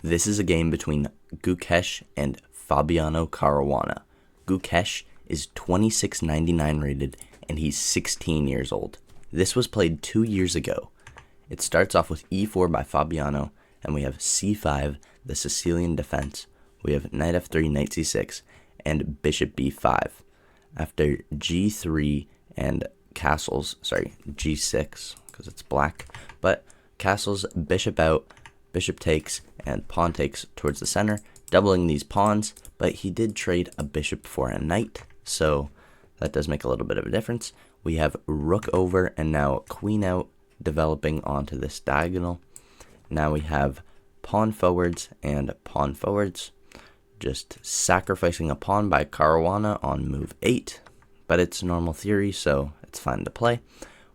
This is a game between Gukesh and Fabiano Caruana. Gukesh is 2699 rated and he's 16 years old. This was played 2 years ago. It starts off with e4 by Fabiano, and we have c5, the Sicilian defense. We have knight f3, knight c6, and bishop b5. After g3 and g6, because it's black, but castles, bishop out, bishop takes, and pawn takes towards the center, doubling these pawns, but he did trade a bishop for a knight, so that does make a little bit of a difference. We have rook over and now queen out, developing onto this diagonal. Now we have pawn forwards and pawn forwards, just sacrificing a pawn by Caruana on move 8, but it's normal theory, so it's fine to play.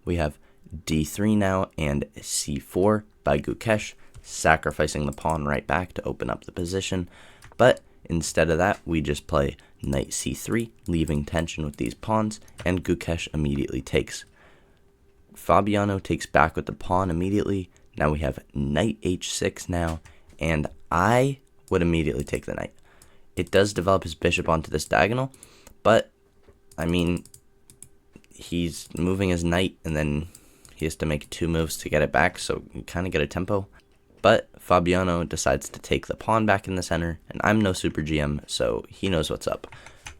We have d3 now and c4 by Gukesh, sacrificing the pawn right back to open up the position, but instead of that, we just play knight c3, leaving tension with these pawns, and Gukesh immediately takes. Fabiano takes back with the pawn immediately. Now we have knight h6 now, and I would immediately take the knight. It does develop his bishop onto this diagonal, but, I mean, he's moving his knight, and then he has to make 2 moves to get it back, so you kind of get a tempo. But Fabiano decides to take the pawn back in the center, and I'm no super GM, so he knows what's up.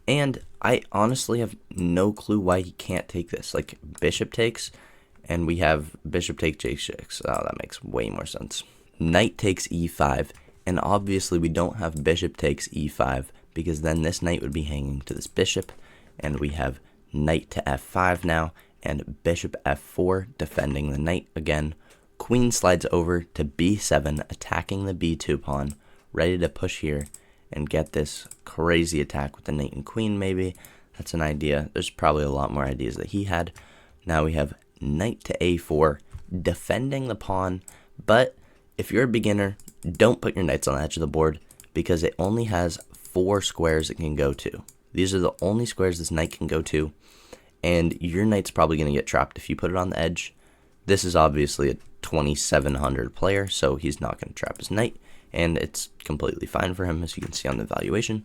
And I honestly have no clue why he can't take this. Like, bishop takes, and we have bishop take j6. Oh, that makes way more sense. Knight takes e5, and obviously we don't have bishop takes e5, because then this knight would be hanging to this bishop, and we have knight to f5 now, and bishop f4 defending the knight again. Queen slides over to b7, attacking the b2 pawn, ready to push here and get this crazy attack with the knight and queen maybe. That's an idea. There's probably a lot more ideas that he had. Now we have knight to a4, defending the pawn, but if you're a beginner, don't put your knights on the edge of the board because it only has 4 squares it can go to. These are the only squares this knight can go to, and your knight's probably going to get trapped if you put it on the edge. This is obviously a 2700 player, so he's not going to trap his knight, and it's completely fine for him, as you can see on the evaluation.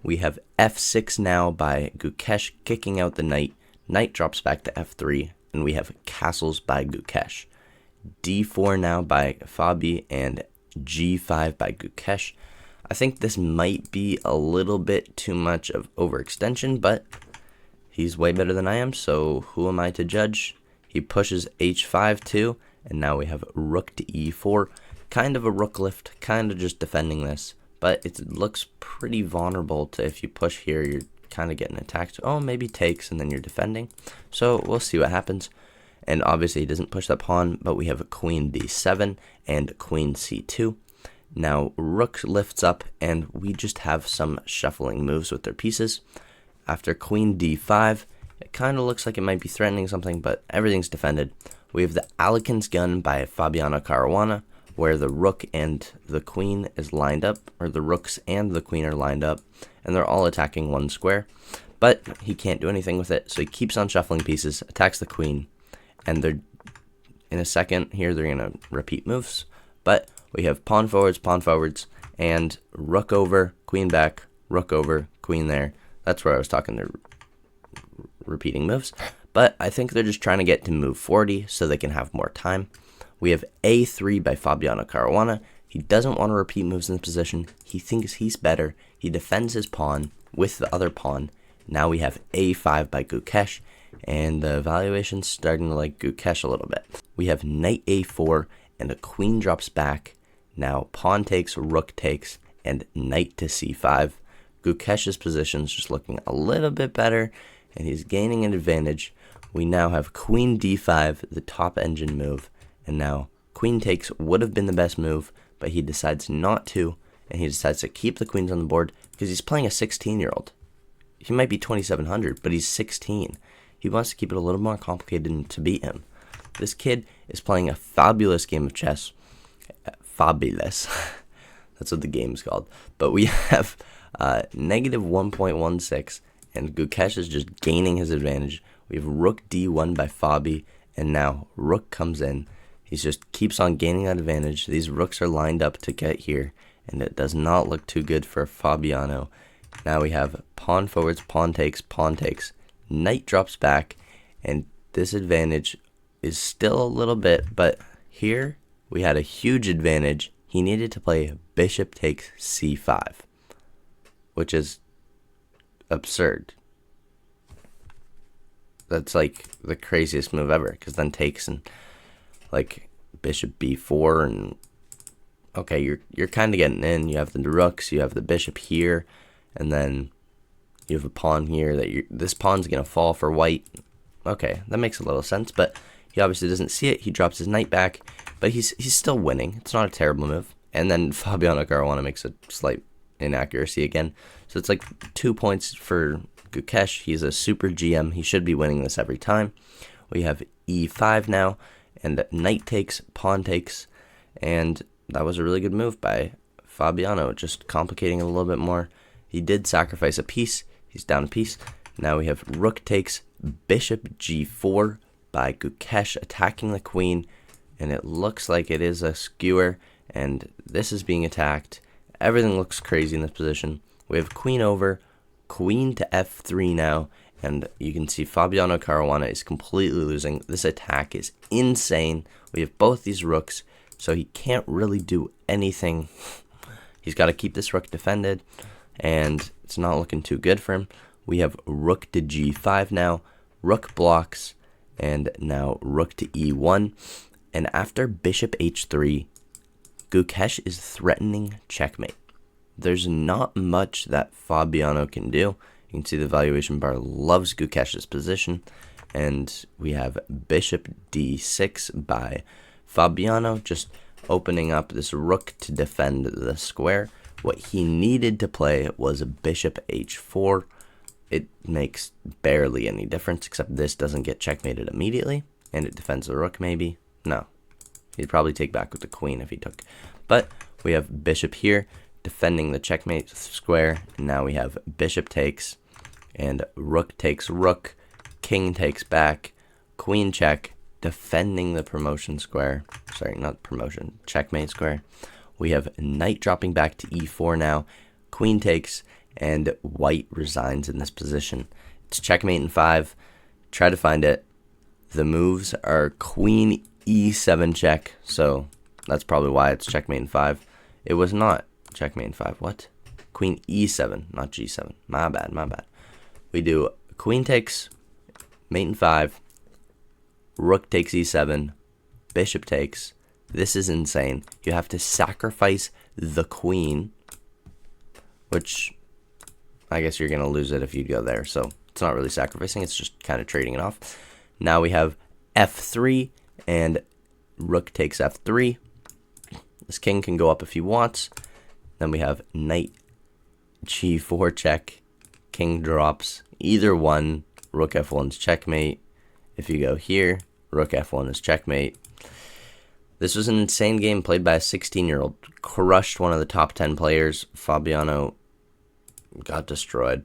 We have f6 now by Gukesh, kicking out the knight. Knight drops back to f3, and we have castles by Gukesh. d4 now by Fabi, and g5 by Gukesh. I think this might be a little bit too much of overextension, but he's way better than I am, so who am I to judge? He pushes h5 too, and now we have rook to e4. Kind of a rook lift, kind of just defending this, but it looks pretty vulnerable to if you push here, you're kind of getting attacked. Oh, maybe takes, and then you're defending. So we'll see what happens. And obviously he doesn't push that pawn, but we have a queen d7 and queen c2. Now rook lifts up, and we just have some shuffling moves with their pieces. After queen d5, it kind of looks like it might be threatening something, but everything's defended. We have the Alican's gun by Fabiano Caruana, where the rook and the queen is lined up, or the rooks and the queen are lined up, and they're all attacking one square. But he can't do anything with it, so he keeps on shuffling pieces, attacks the queen, and they're in a second here they're going to repeat moves. But we have pawn forwards, and rook over, queen back, rook over, queen there. That's where I was talking. They're repeating moves, but I think they're just trying to get to move 40 so they can have more time. We have a3 by Fabiano Caruana. He doesn't want to repeat moves in this position. He thinks he's better. He defends his pawn with the other pawn. Now we have a5 by Gukesh, and the evaluation's starting to like Gukesh a little bit. We have knight a4, and a queen drops back. Now pawn takes, rook takes, and knight to c5. Gukesh's position's just looking a little bit better, and he's gaining an advantage. We now have queen d5, the top engine move, and now queen takes would have been the best move, but he decides not to, and he decides to keep the queens on the board because he's playing a 16-year-old. He might be 2700, but he's 16. He wants to keep it a little more complicated to beat him. This kid is playing a fabulous game of chess. Fabulous. That's what the game's called. But we have negative 1.16, and Gukesh is just gaining his advantage. We have rook d1 by Fabi, and now rook comes in. He just keeps on gaining that advantage. These rooks are lined up to get here, and it does not look too good for Fabiano. Now we have pawn forwards, pawn takes, knight drops back, and this advantage is still a little bit, but here we had a huge advantage. He needed to play bishop takes c5, which is absurd. That's like the craziest move ever, because then takes and like bishop b4, and okay, you're kind of getting in. You have the rooks, you have the bishop here, and then you have a pawn here that this pawn's gonna fall for white. Okay, that makes a little sense, but he obviously doesn't see it. He drops his knight back, but he's still winning. It's not a terrible move. And then Fabiano Caruana makes a slight inaccuracy again. So it's like 2 points for Gukesh. He's a super GM. He should be winning this every time. We have e5 now, and knight takes, pawn takes, and that was a really good move by Fabiano, just complicating it a little bit more. He did sacrifice a piece. He's down a piece. Now we have rook takes, bishop g4 by Gukesh, attacking the queen, and it looks like it is a skewer, and this is being attacked. Everything looks crazy in this position. We have queen over, queen to f3 now, and you can see Fabiano Caruana is completely losing. This attack is insane. We have both these rooks, so he can't really do anything. He's got to keep this rook defended, and it's not looking too good for him. We have rook to g5 now, rook blocks, and now rook to e1. And after bishop h3, Gukesh is threatening checkmate. There's not much that Fabiano can do. You can see the valuation bar loves Gukesh's position. And we have bishop d6 by Fabiano, just opening up this rook to defend the square. What he needed to play was a bishop h4. It makes barely any difference, except this doesn't get checkmated immediately, and it defends the rook maybe. No, he'd probably take back with the queen if he took. But we have bishop here, defending the checkmate square, and now we have bishop takes, and rook takes rook, king takes back, queen check, defending the promotion square. Sorry, not promotion, checkmate square. We have knight dropping back to e4 now, queen takes, and white resigns in this position. It's checkmate in 5. Try to find it. The moves are queen e7 check, so that's probably why it's checkmate in 5. It was not checkmate in 5. What? Queen e7, not g7. My bad, my bad. We do queen takes, mate in 5, rook takes e7, bishop takes. This is insane. You have to sacrifice the queen, which I guess you're going to lose it if you go there. So it's not really sacrificing. It's just kind of trading it off. Now we have f3 and rook takes f3. This king can go up if he wants. Then we have knight g4 check. King drops. Either one. Rook f1 is checkmate. If you go here, rook f1 is checkmate. This was an insane game played by a 16-year-old. Crushed one of the top 10 players. Fabiano got destroyed.